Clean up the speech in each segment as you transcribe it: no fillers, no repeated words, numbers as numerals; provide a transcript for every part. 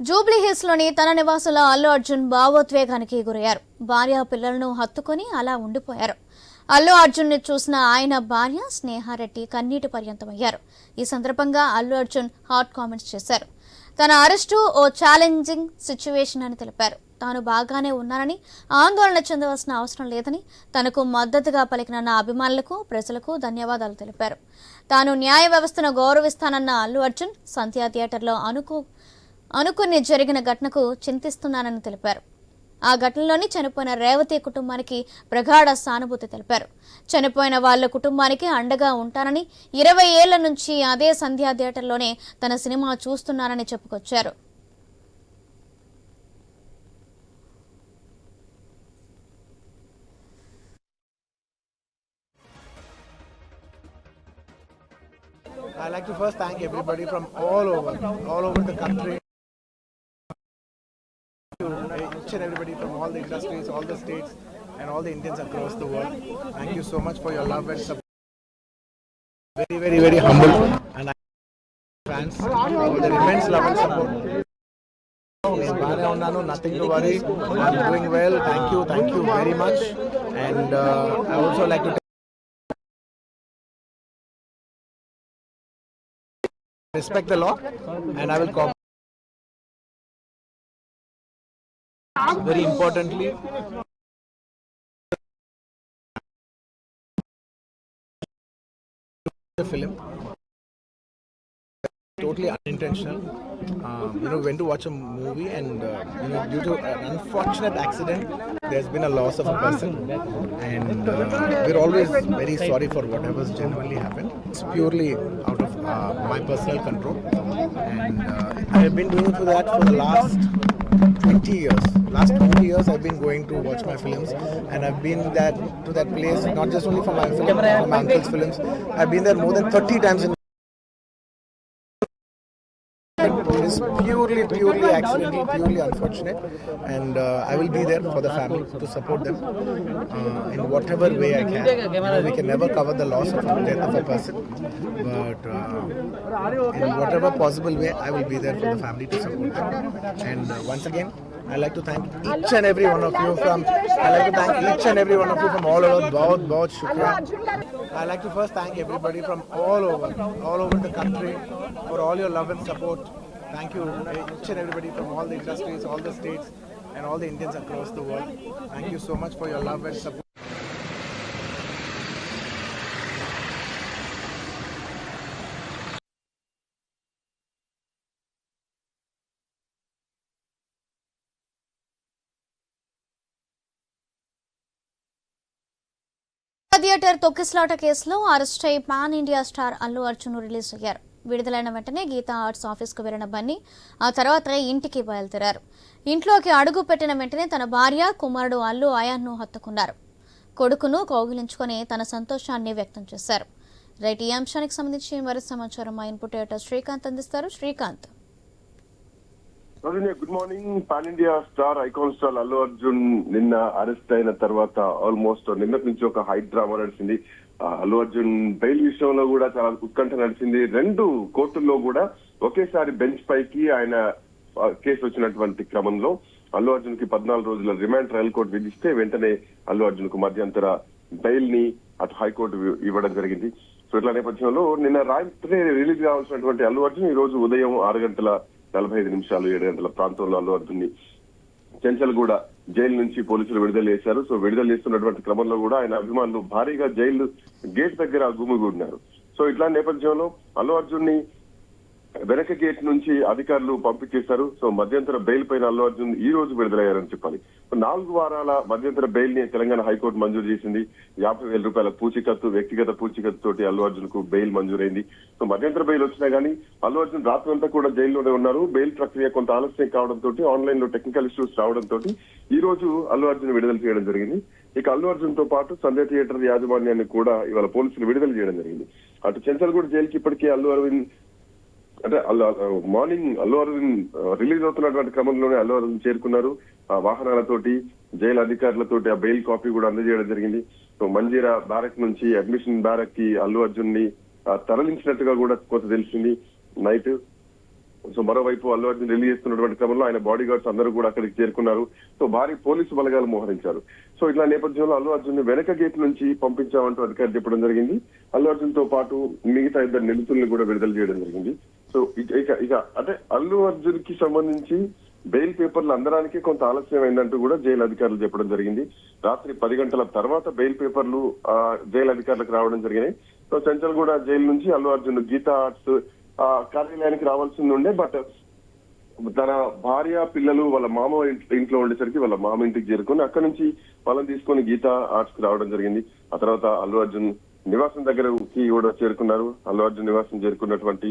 Jubilee hills లోని తన నివాసంలో అల్లు అర్జున్ భావోద్వేగానికి గురయ్యారు. భార్య పిల్లలను హత్తుకొని అలా ఉండిపోయారు. అల్లు అర్జున్ ని చూసిన ఆయన భార్య స్నేహారెడ్డి కన్నీటి పర్యంతమయ్యారు. ఈ సందర్భంగా అల్లు అర్జున్ హాట్ కామెంట్స్ చేశారు. తన అరెస్టు ఓ ఛాలెంజింగ్ సిచ్యువేషన్ అని తెలిపారు. తాను బాగానే ఉన్నానని, ఆందోళన చెందవలసిన అవసరం లేదని, తనకు మద్దతుగా పలికిన నా అభిమానులకు, ప్రజలకు ధన్యవాదాలు తెలిపారు. తాను న్యాయ వ్యవస్థను గౌరవిస్తానన్న అల్లు అర్జున్ సంధ్యా థియేటర్లో అనుకుని జరిగిన ఘటనకు చింతిస్తున్నానని తెలిపారు. ఆ ఘటనలోని చనిపోయిన రేవతి కుటుంబానికి ప్రగాఢ సానుభూతి తెలిపారు. చనిపోయిన వాళ్ల కుటుంబానికి అండగా ఉంటానని, 20 ఏళ్ల నుంచి అదే సంధ్యా థియేటర్లోనే తన సినిమా చూస్తున్నానని చెప్పుకొచ్చారు. I like to first thank everybody from all over the country. Each and everybody from all the industries, all the states, and all the Indians across the world. Thank you so much for your love and support. Very, very, very humble, and I fans for their immense love and support. Nothing to worry. I'm doing well. Thank you very much. And I also like to respect the law, and I will cooperate. Very importantly, the film totally unintentional. Went to watch a movie, and due to an unfortunate accident, there's been a loss of a person, and we're always very sorry for whatever's genuinely happened. It's purely out of my personal control, and I've been doing for that for the last 20 years. Last 20 years I've been going to watch my films, and I've been to that place not just only for my film, for my uncle's films. I've been there more than 30 times. It is purely accidental, purely unfortunate, and I will be there for the family to support them in whatever way I can. We can never cover the loss of the death of a person, but in whatever possible way, I will be there for the family to support them. And once again, I like to thank each and every one of you from all over. बहुत शुक्रिया. I like to first thank everybody from all over the country for all your love and support. Thank you each and everybody from all the industries, all the states, and all the Indians across the world. Thank you so much for your love and support. Theatre తొక్కిసలాట కేసులో arrest అయి pan India star Allu Arjun release అయ్యారు. విడుదలైన వెంటనే Gita arts ఆఫీస్కు వెళ్లిన బన్నీ ఆ తర్వాత ఇంటికి బయలుదేరారు. ఇంట్లోకి అడుగు పెట్టిన వెంటనే తన భార్య, కుమారుడు అల్లు అయాన్ను హత్తుకున్నారు. కొడుకును కౌగిలించుకొని తన సంతోషాన్ని వ్యక్తం చేశారు. రైట్, ఈ అంశానికి సంబంధించి మరింత సమాచారం మా ఇన్పుట్ ఎడిటర్ శ్రీకాంత్ అందిస్తారు. Srikanth, good morning. Pan India star, icon star Allu Arjun నిన్న అరెస్ట్ అయిన తర్వాత ఆల్మోస్ట్ నిన్నటి నుంచి ఒక హైట్ డ్రామా నడిచింది. అల్లు అర్జున్ బెయిల్ విషయంలో కూడా చాలా ఉత్కంఠ నడిచింది. 2 కోర్టుల్లో కూడా ఒకేసారి బెంచ్ పైకి ఆయన కేసు వచ్చినటువంటి క్రమంలో అల్లు అర్జున్ కి 14 రోజుల రిమాండ్ ట్రయల్ కోర్టు విధిస్తే వెంటనే అల్లు అర్జున్ కు మధ్యంతర బెయిల్ ని అటు హైకోర్టు ఇవ్వడం జరిగింది. సో ఇట్లా నేపథ్యంలో నిన్న రాత్రి రిలీజ్ కావాల్సినటువంటి అల్లు అర్జున్ ఈ రోజు ఉదయం 6:45, 7 గంటల ప్రాంతంలో అల్లు అర్జున్ ని చెంచల్గూడ జైలు నుంచి పోలీసులు విడుదల చేశారు. సో విడుదల చేస్తున్నటువంటి క్రమంలో కూడా ఆయన అభిమానులు భారీగా జైలు గేట్ దగ్గర గుమిగూడినారు. సో ఇట్లా నేపథ్యంలో అల్లు అర్జున్ ని వెనక గేట్ నుంచి అధికారులు పంపించేశారు. సో మధ్యంతర బెయిల్ పైన అల్లు అర్జున్ ఈ రోజు విడుదలయ్యారని చెప్పాలి. 4 వారాల మధ్యంతర బెయిల్ ని తెలంగాణ హైకోర్టు మంజూరు చేసింది. 50,000 రూపాయల పూచీకత్తు, వ్యక్తిగత పూచీకత్తు తోటి అల్లు అర్జున్ కు బెయిల్ మంజూరైంది. సో మధ్యంతర బెయిల్ వచ్చినా గానీ అల్లు అర్జున్ రాత్రంతా కూడా జైల్లోనే ఉన్నారు. బెయిల్ ప్రక్రియ కొంత ఆలస్యం కావడంతో, ఆన్లైన్ లో టెక్నికల్ ఇష్యూస్ రావడంతో ఈ రోజు అల్లు అర్జున్ విడుదల చేయడం జరిగింది. ఇక అల్లు అర్జున్ తో పాటు సంధ్యా థియేటర్ యాజమాన్యాన్ని కూడా ఇవాళ పోలీసులు విడుదల చేయడం జరిగింది. అటు చెంచల్గూడ జైలుకి ఇప్పటికే మార్నింగ్ అల్లు అర్జున్ రిలీజ్ అవుతున్నటువంటి క్రమంలోనే అల్లు అర్జున్ చేరుకున్నారు. వాహనాలతోటి, జైలు అధికారులతోటి ఆ బెయిల్ కాపీ కూడా అందజేయడం జరిగింది. సో మంజీరా బ్యారక్ నుంచి అడ్మిషన్ బ్యారక్ కి అల్లు అర్జున్ ని తరలించినట్టుగా కూడా కొంత తెలిసింది. నైట్ సో మరోవైపు అల్లు అర్జున్ రిలీజ్ చేస్తున్నటువంటి క్రమంలో ఆయన బాడీ గార్డ్స్ అందరూ కూడా అక్కడికి చేరుకున్నారు. సో భారీ పోలీసు బలగాలు మోహరించారు. సో ఇట్లా నేపథ్యంలో అల్లు అర్జున్ ని వెనక గేట్ నుంచి పంపించామంటూ అధికారులు చెప్పడం జరిగింది. అల్లు అర్జున్ తో పాటు మిగతా 2 నిందితుల్ని కూడా విడుదల చేయడం జరిగింది. సో ఇక అంటే అల్లు అర్జున్ కి సంబంధించి బెయిల్ పేపర్లు అందడానికి కొంత ఆలస్యం అయిందంటూ కూడా జైలు అధికారులు చెప్పడం జరిగింది. రాత్రి 10 గంటల తర్వాత బెయిల్ పేపర్లు జైలు అధికారులకు రావడం జరిగినాయి. సో చెంచల్గూడ జైలు నుంచి అల్లు అర్జున్ గీతా ఆర్ట్స్ కార్యాలయానికి రావాల్సింది ఉండే, బట్ తన భార్య పిల్లలు వాళ్ళ మామ ఇంట్లో ఉండేసరికి వాళ్ళ మామ ఇంటికి చేరుకుని అక్కడి నుంచి వాళ్ళని తీసుకొని గీతా ఆర్ట్స్ కి రావడం జరిగింది. ఆ తర్వాత అల్లు అర్జున్ నివాసం దగ్గరకి కూడా చేరుకున్నారు. అల్లు అర్జున్ నివాసం చేరుకున్నటువంటి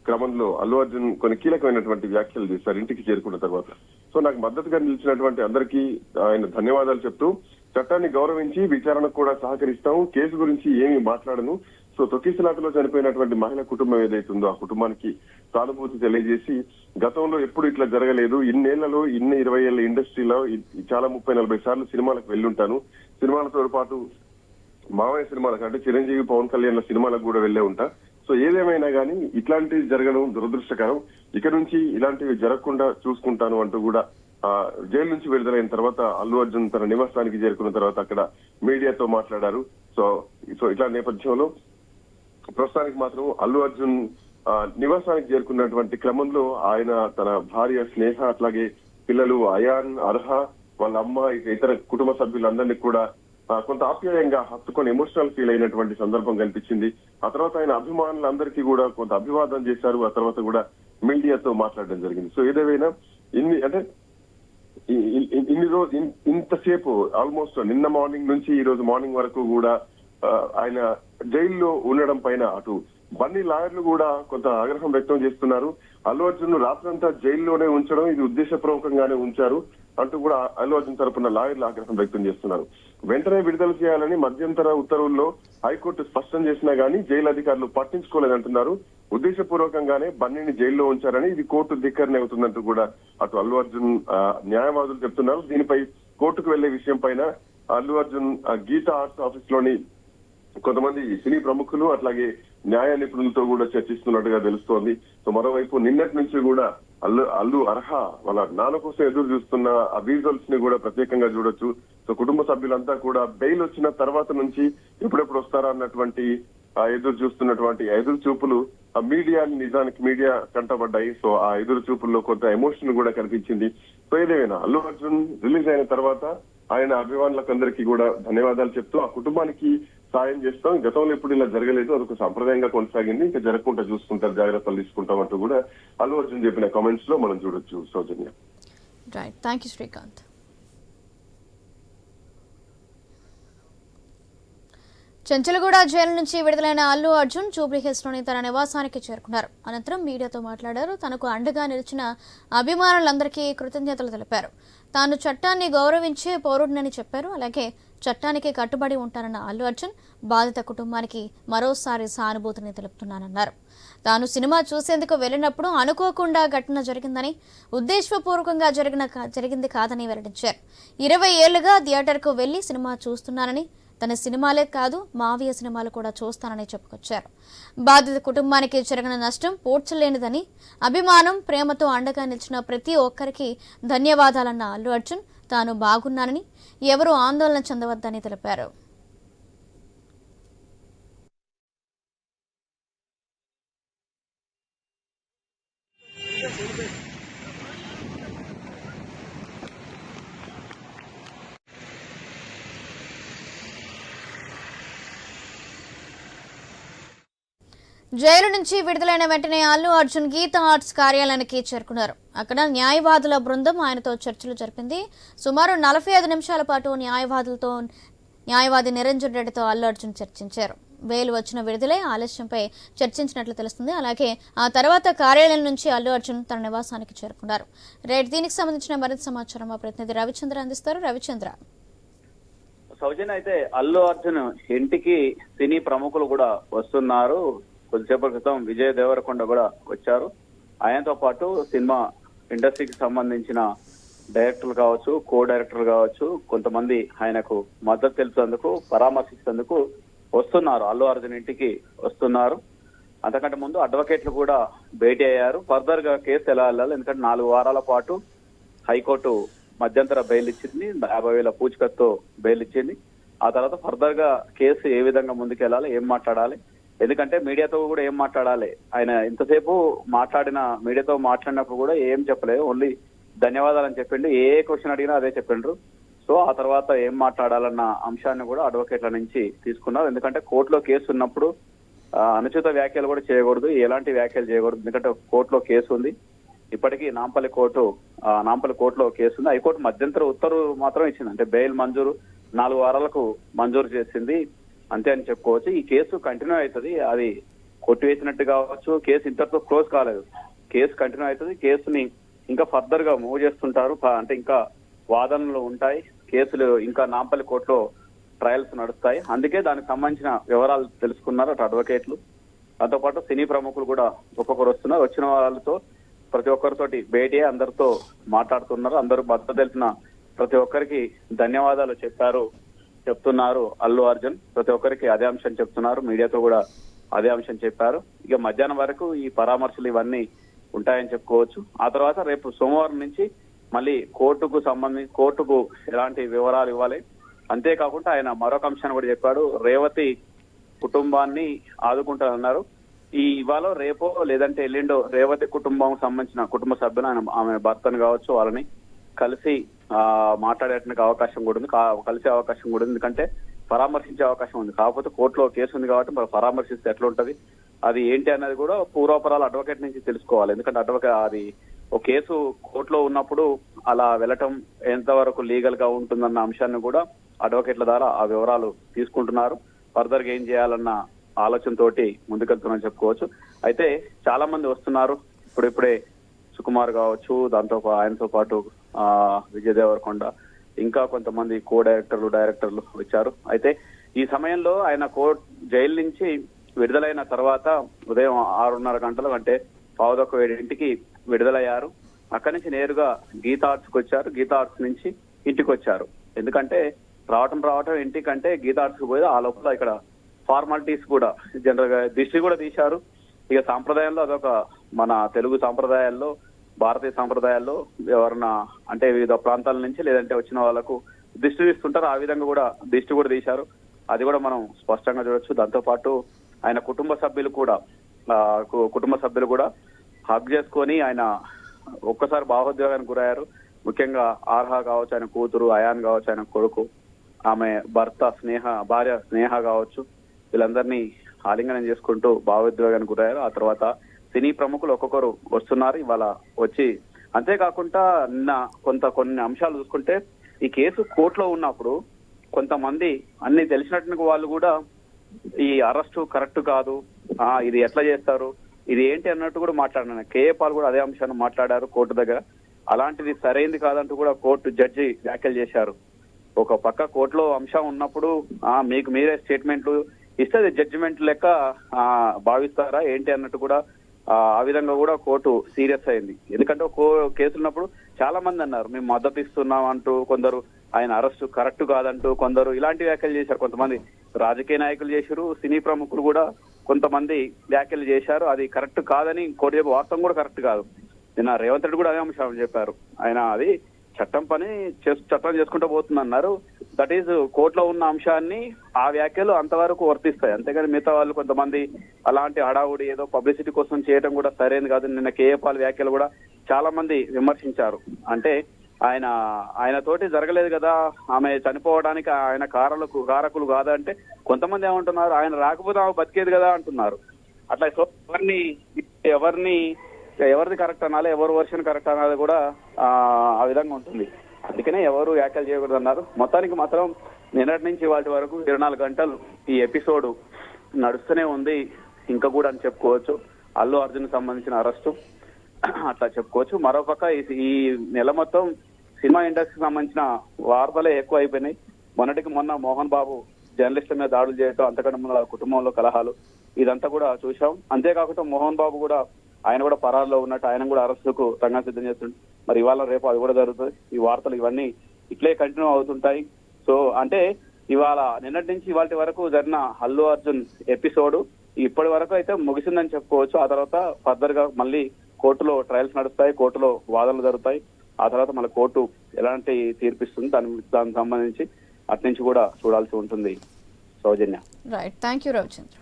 క్రమంలో అల్లు అర్జున్ కొన్ని కీలకమైనటువంటి వ్యాఖ్యలు చేశారు ఇంటికి చేరుకున్న తర్వాత. సో నాకు మద్దతుగా నిలిచినటువంటి అందరికీ ఆయన ధన్యవాదాలు చెప్తూ, చట్టాన్ని గౌరవించి విచారణకు కూడా సహకరిస్తాం, కేసు గురించి ఏమీ మాట్లాడను. సో తొక్కిసలాటలో చనిపోయినటువంటి మహిళ కుటుంబం ఏదైతుందో ఆ కుటుంబానికి సానుభూతి తెలియజేసి, గతంలో ఎప్పుడు ఇట్లా జరగలేదు, ఇన్నేళ్లలో 20 ఏళ్ల ఇండస్ట్రీలో చాలా 30-40 సార్లు సినిమాలకు వెళ్ళుంటాను. సినిమాలతో పాటు మావయ్య సినిమాలకు అంటే చిరంజీవి పవన్ కళ్యాణ్ సినిమాలకు కూడా వెళ్లే ఉంటా. సో ఏదేమైనా కానీ ఇట్లాంటివి జరగడం దురదృష్టకరం, ఇక నుంచి ఇలాంటివి జరగకుండా చూసుకుంటాను అంటూ కూడా జైలు నుంచి విడుదలైన తర్వాత అల్లు అర్జున్ తన నివాసానికి చేరుకున్న తర్వాత అక్కడ మీడియాతో మాట్లాడారు. సో ఇట్లా నేపథ్యంలో ప్రస్తుతానికి మాత్రం అల్లు అర్జున్ నివాసానికి చేరుకున్నటువంటి క్రమంలో ఆయన తన భార్య స్నేహ, అట్లాగే పిల్లలు అయాన్, అర్హ, వాళ్ళ అమ్మ, ఇతర కుటుంబ సభ్యులందరినీ కూడా కొంత ఆప్యాయంగా హత్తుకొని ఎమోషనల్ ఫీల్ అయినటువంటి సందర్భం కనిపించింది. ఆ తర్వాత ఆయన అభిమానులందరికీ కూడా కొంత అభివాదం చేశారు. ఆ తర్వాత కూడా మీడియాతో మాట్లాడడం జరిగింది. సో ఏదేమైనా ఇన్ని రోజు ఇంతసేపు ఆల్మోస్ట్ నిన్న మార్నింగ్ నుంచి ఈ రోజు మార్నింగ్ వరకు కూడా ఆయన జైల్లో ఉండడం పైన అటు బన్నీ లాయర్లు కూడా కొంత ఆగ్రహం వ్యక్తం చేస్తున్నారు. అల్లు అర్జున్ రాత్రంతా జైల్లోనే ఉంచడం ఇది ఉద్దేశపూర్వకంగానే ఉంచారు అంటూ కూడా అల్లు అర్జున్ తరపున లాయర్లు ఆగ్రహం వ్యక్తం చేస్తున్నారు. వెంటనే విడుదల చేయాలని మధ్యంతర ఉత్తర్వుల్లో హైకోర్టు స్పష్టం చేసినా గానీ జైలు అధికారులు పట్టించుకోలేదంటున్నారు. ఉద్దేశపూర్వకంగానే బన్నీని జైల్లో ఉంచారని ఇది కోర్టు ధిక్కరణ అవుతుందంటూ కూడా అటు అల్లు అర్జున్ న్యాయవాదులు చెప్తున్నారు. దీనిపై కోర్టుకు వెళ్లే విషయం పైన అల్లు అర్జున్ గీతా ఆర్ట్స్ ఆఫీస్ లోని కొంతమంది సినీ ప్రముఖులు అట్లాగే న్యాయ నిపుణులతో కూడా చర్చిస్తున్నట్టుగా తెలుస్తోంది. సో మరోవైపు నిన్నటి నుంచి కూడా అల్లు అర్హ వాళ్ళ నాన్న కోసం ఎదురు చూస్తున్న ఆ విజువల్స్ ని కూడా ప్రత్యేకంగా చూడొచ్చు. సో కుటుంబ సభ్యులంతా కూడా బెయిల్ వచ్చిన తర్వాత నుంచి ఎప్పుడెప్పుడు వస్తారా అన్నటువంటి ఎదురు చూస్తున్నటువంటి ఎదురు చూపులు ఆ నిజానికి మీడియా కంటపడ్డాయి. సో ఆ ఎదురు చూపుల్లో కొంత ఎమోషన్ కూడా కనిపించింది. సో ఏదేమైనా అల్లు అర్జున్ రిలీజ్ అయిన తర్వాత ఆయన అభిమానులకు అందరికీ కూడా ధన్యవాదాలు చెప్తూ ఆ కుటుంబానికి సాయం చేస్తాం, గతంలో ఎప్పుడు ఇలా జరగలేదు, అదొక సంప్రదాయంగా కొనసాగింది, ఇంకా జరగకుండా చూసుకుంటారు, జాగ్రత్తలు తీసుకుంటాం అంటూ కూడా అల్లు అర్జున్ చెప్పిన కామెంట్స్ లో మనం చూడొచ్చు. Soujanya. Right, thank you Srikanth. Chanchalguda jail నుంచి విడుదలైన అల్లు అర్జున్ జూబ్లీ హిల్స్ లోని తన నివాసానికి చేరుకున్నారు. అనంతరం మీడియాతో మాట్లాడారు. తనకు అండగా నిలిచిన అభిమానులందరికీ కృతజ్ఞతలు తెలిపారు. తాను చట్టాన్ని గౌరవించే పౌరుడినని చెప్పారు. అలాగే చట్టానికి కట్టుబడి ఉంటానన్న అల్లు అర్జున్ బాధిత కుటుంబానికి మరోసారి సానుభూతిని తెలుపుతున్నానన్నారు. తాను సినిమా చూసేందుకు వెళ్లినప్పుడు అనుకోకుండా ఘటన జరిగిందని, ఉద్దేశపూర్వకంగా జరిగింది కాదని వెల్లడించారు. 20 ఏళ్లుగా థియేటర్కు వెళ్లి సినిమా చూస్తున్నానని, తన సినిమాలే కాదు మావయ్య సినిమాలు కూడా చూస్తానని చెప్పుకొచ్చారు. బాధిత కుటుంబానికి జరిగిన నష్టం పూడ్చలేనిదని, అభిమానం, ప్రేమతో అండగా నిలిచిన ప్రతి ఒక్కరికి ధన్యవాదాలన్న అల్లు అర్జున్ తాను బాగున్నానని, ఎవరూ ఆందోళన చెందవద్దని తెలిపారు. జైలు నుంచి విడుదలైన వెంటనే అల్లు అర్జున్ గీతా ఆర్ట్స్ కార్యాలయానికి చేరుకున్నారు. అక్కడ న్యాయవాదుల బృందం ఆయనతో చర్చలు జరిపింది. సుమారు 45 నిమిషాల పాటు న్యాయవాది నిరంజన్ రెడ్డితో అల్లు అర్జున్ చర్చించారు. బెయిల్ వచ్చిన విడుదలై ఆలస్యంపై చర్చించినట్లు తెలుస్తుంది. అలాగే ఆ తర్వాత కార్యాలయం నుంచి అల్లు అర్జున్ తన నివాసానికి చేరుకున్నారు. రైట్, దీనికి సంబంధించిన మరింత సమాచారం మా ప్రతినిధి రవిచంద్ర అందిస్తారు. రవిచంద్ర. సౌజన్య, అయితే అల్లు అర్జున్ ఇంటికి సినీ ప్రముఖులు కూడా వస్తున్నారు. కొద్దిసేపటి క్రితం విజయ్ దేవరకొండ కూడా వచ్చారు. ఆయనతో పాటు సినిమా ఇండస్ట్రీకి సంబంధించిన డైరెక్టర్లు కావచ్చు, కో డైరెక్టర్లు కావచ్చు, కొంతమంది ఆయనకు మద్దతు తెలిసేందుకు, పరామర్శించేందుకు వస్తున్నారు. అల్లు అర్జున్ ఇంటికి వస్తున్నారు. అంతకంటే ముందు అడ్వకేట్లు కూడా భేటీ అయ్యారు. ఫర్దర్ గా కేసు ఎలా వెళ్ళాలి, ఎందుకంటే 4 వారాల పాటు హైకోర్టు మధ్యంతర బెయిల్ ఇచ్చింది, 50,000 పూచికత్తుతో బెయిల్ ఇచ్చింది. ఆ తర్వాత ఫర్దర్ గా కేసు ఏ విధంగా ముందుకెళ్ళాలి, ఏం మాట్లాడాలి, ఎందుకంటే మీడియాతో కూడా ఏం మాట్లాడాలి, ఆయన ఇంతసేపు మీడియాతో మాట్లాడినప్పుడు కూడా ఏం చెప్పలేదు, ఓన్లీ ధన్యవాదాలని చెప్పిండు. ఏ క్వశ్చన్ అడిగినా అదే చెప్పిండ్రు. సో ఆ తర్వాత ఏం మాట్లాడాలన్న అంశాన్ని కూడా అడ్వకేట్ల నుంచి తీసుకున్నారు. ఎందుకంటే కోర్టులో కేసు ఉన్నప్పుడు అనుచిత వ్యాఖ్యలు కూడా చేయకూడదు, ఎలాంటి వ్యాఖ్యలు చేయకూడదు. ఎందుకంటే కోర్టులో కేసు ఉంది, ఇప్పటికీ నాంపల్లి కోర్టులో కేసు ఉంది. హైకోర్టు మధ్యంతర ఉత్తర్వు మాత్రం ఇచ్చింది, అంటే బెయిల్ మంజూరు 4 వారాలకు మంజూరు చేసింది అంతే అని చెప్పుకోవచ్చు. ఈ కేసు కంటిన్యూ అవుతుంది, అది కొట్టివేసినట్టు కావచ్చు, కేసు ఇంతటితో క్లోజ్ కాలేదు, కేసు కంటిన్యూ అవుతుంది. కేసుని ఇంకా ఫర్దర్ గా మూవ్ చేస్తుంటారు, అంటే ఇంకా వాదనలు ఉంటాయి, కేసులు ఇంకా నాంపల్లి కోర్టులో ట్రయల్స్ నడుస్తాయి. అందుకే దానికి సంబంధించిన వివరాలు తెలుసుకున్నారు అటు అడ్వకేట్లు. దాంతోపాటు సినీ ప్రముఖులు కూడా ఒక్కొక్కరు వస్తున్నారు. వచ్చిన వాళ్ళతో ప్రతి ఒక్కరితోటి భేటీ అందరితో మాట్లాడుతున్నారు. అందరూ మద్దతు తెలిపిన ప్రతి ఒక్కరికి ధన్యవాదాలు చెప్తున్నారు అల్లు అర్జున్. ప్రతి ఒక్కరికి అదే అంశం చెప్తున్నారు, మీడియాతో కూడా అదే అంశం చెప్పారు. ఇక మధ్యాహ్నం వరకు ఈ పరామర్శలు ఇవన్నీ ఉంటాయని చెప్పుకోవచ్చు. ఆ తర్వాత రేపు సోమవారం నుంచి మళ్ళీ కోర్టుకు ఎలాంటి వివరాలు ఇవ్వాలి. అంతేకాకుండా ఆయన మరొక అంశాన్ని కూడా చెప్పాడు, రేవతి కుటుంబాన్ని ఆదుకుంటానన్నారు. ఇవాళ రేపో లేదంటే ఎల్లుండో రేవతి కుటుంబం సంబంధించిన కుటుంబ సభ్యులు ఆమె భర్తను కావచ్చు వాళ్ళని కలిసి మాట్లాడేటానికి అవకాశం కూడా ఉంది, కలిసే అవకాశం కూడా ఉంది, ఎందుకంటే పరామర్శించే అవకాశం ఉంది. కాకపోతే కోర్టులో కేసు ఉంది కాబట్టి మరి పరామర్శిస్తే ఎట్లుంటది, అది ఏంటి అనేది కూడా పూర్వపరాలు అడ్వకేట్ నుంచి తెలుసుకోవాలి. ఎందుకంటే అది ఒక కేసు కోర్టులో ఉన్నప్పుడు అలా వెళ్ళటం ఎంతవరకు లీగల్ గా ఉంటుందన్న అంశాన్ని కూడా అడ్వకేట్ల ద్వారా ఆ వివరాలు తీసుకుంటున్నారు. ఫర్దర్ గా ఏం చేయాలన్న ఆలోచనతోటి ముందుకెళ్తున్నారని చెప్పుకోవచ్చు. అయితే చాలా మంది వస్తున్నారు, ఇప్పుడే సుకుమార్ కావచ్చు, ఆయనతో పాటు విజయ్ దేవరకొండ, ఇంకా కొంతమంది డైరెక్టర్లు వచ్చారు. అయితే ఈ సమయంలో ఆయన జైలు నుంచి విడుదలైన తర్వాత ఉదయం 6:30 గంటలు, అంటే 6:15 విడుదలయ్యారు. అక్కడి నుంచి నేరుగా గీతా ఆర్ట్స్కి వచ్చారు. గీతా ఆర్ట్స్ నుంచి ఇంటికి వచ్చారు. ఎందుకంటే రావటం ఇంటికంటే గీతా ఆర్ట్స్కి పోయి ఆ లోపల ఇక్కడ ఫార్మాలిటీస్ కూడా జనరల్ గా దిష్టి కూడా తీశారు. ఇక సాంప్రదాయంలో అదొక మన తెలుగు సాంప్రదాయాల్లో, భారతీయ సాంప్రదాయాల్లో ఎవరన్నా అంటే వివిధ ప్రాంతాల నుంచి లేదంటే వచ్చిన వాళ్ళకు దిష్టి తీస్తుంటారు, ఆ విధంగా కూడా దిష్టి కూడా తీశారు. అది కూడా మనం స్పష్టంగా చూడొచ్చు. దాంతో పాటు ఆయన కుటుంబ సభ్యులు కూడా హగ్ చేసుకొని ఆయన ఒక్కసారి భావోద్వేగానికి గురయ్యారు. ముఖ్యంగా ఆర్హా కావచ్చు, ఆయన కూతురు అయాన్ కావచ్చు, ఆయన కొడుకు, ఆమె భార్య స్నేహ కావచ్చు, వీళ్ళందరినీ ఆలింగనం చేసుకుంటూ భావోద్వేగానికి గురయ్యారు. ఆ తర్వాత సినీ ప్రముఖులు ఒక్కొక్కరు వస్తున్నారు ఇవాళ వచ్చి. అంతేకాకుండా నిన్న కొన్ని అంశాలు చూసుకుంటే ఈ కేసు కోర్టులో ఉన్నప్పుడు కొంతమంది అన్ని తెలిసినట్టు వాళ్ళు కూడా ఈ అరెస్టు కరెక్ట్ కాదు, ఇది ఎట్లా చేస్తారు, ఇది ఏంటి అన్నట్టు కూడా మాట్లాడినారు. కేఏ పాల్ కూడా అదే అంశాన్ని మాట్లాడారు కోర్టు దగ్గర. అలాంటిది సరైంది కాదంటూ కూడా కోర్టు జడ్జి వ్యాఖ్యలు చేశారు. ఒక పక్క కోర్టులో అంశం ఉన్నప్పుడు మీకు మీరే స్టేట్మెంట్లు ఇస్తే జడ్జిమెంట్ లెక్క భావిస్తారా ఏంటి అన్నట్టు కూడా ఆ విధంగా కూడా కోర్టు సీరియస్ అయింది. ఎందుకంటే కేసు ఉన్నప్పుడు చాలా మంది అన్నారు మేము మద్దతు ఇస్తున్నాం అంటూ, కొందరు ఆయన అరెస్టు కరెక్ట్ కాదంటూ, కొందరు ఇలాంటి వ్యాఖ్యలు చేశారు. కొంతమంది రాజకీయ నాయకులు చేశారు, సినీ ప్రముఖులు కూడా కొంతమంది వ్యాఖ్యలు చేశారు. అది కరెక్ట్ కాదని కోర్టు చెప్పి వాస్తవం కూడా కరెక్ట్ కాదు. నిన్న రేవంత్ రెడ్డి కూడా అదే అంశం చెప్పారు. ఆయన అది చట్టం చేసుకుంటూ పోతుందన్నారు. దట్ ఈజ్ కోర్టులో ఉన్న అంశాన్ని ఆ వ్యాఖ్యలు అంతవరకు వర్తిస్తాయి, అంతేగాని మిగతా వాళ్ళు కొంతమంది అలాంటి హడావుడి ఏదో పబ్లిసిటీ కోసం చేయడం కూడా సరైనది కాదు. నిన్న కేఏ పాల్ వ్యాఖ్యలు కూడా చాలా మంది విమర్శించారు. అంటే ఆయన తోటి జరగలేదు కదా, ఆమె చనిపోవడానికి ఆయన కారకులు కాదా అంటే కొంతమంది ఏమంటున్నారు ఆయన రాకపోతే ఆమె బతికేది కదా అంటున్నారు. అట్లా సో ఎవరిది కరెక్ట్ అనాలి, ఎవరు వర్షన్ కరెక్ట్ అనాలి కూడా ఆ విధంగా ఉంటుంది. అందుకనే ఎవరు వ్యాఖ్యలు చేయకూడదు అన్నారు. మొత్తానికి మాత్రం నిన్నటి నుంచి వాటి వరకు 24 గంటలు ఈ ఎపిసోడ్ నడుస్తూనే ఉంది ఇంకా కూడా అని చెప్పుకోవచ్చు. అల్లు అర్జున్ సంబంధించిన అరెస్టు అట్లా చెప్పుకోవచ్చు. మరోపక్క ఈ నెల మొత్తం సినిమా ఇండస్ట్రీకి సంబంధించిన వార్తలే ఎక్కువ అయిపోయినాయి. మొన్న మోహన్ బాబు జర్నలిస్టుల మీద దాడులు చేయటం, అంతకంటే ముందు కుటుంబంలో కలహాలు, ఇదంతా కూడా చూసాం. అంతేకాకుండా మోహన్ బాబు కూడా ఆయన కూడా పరారులో ఉన్నట్టు, ఆయన కూడా అరెస్టుకు రంగం సిద్ధం చేస్తుండే. మరి ఇవాళ రేపు అది కూడా జరుగుతుంది. ఈ వార్తలు ఇవన్నీ ఇట్లే కంటిన్యూ అవుతుంటాయి. సో అంటే నిన్నటి నుంచి ఇవాళ వరకు జరిగిన అల్లు అర్జున్ ఎపిసోడ్ ఇప్పటి వరకు అయితే ముగిసిందని చెప్పుకోవచ్చు. ఆ తర్వాత ఫర్దర్ గా మళ్ళీ కోర్టులో ట్రయల్స్ నడుస్తాయి, కోర్టులో వాదనలు జరుగుతాయి. ఆ తర్వాత మళ్ళీ కోర్టు ఎలాంటి తీర్పిస్తుంది దానికి సంబంధించి అటు నుంచి కూడా చూడాల్సి ఉంటుంది. Soujanya. Right, thank you Ravichandra.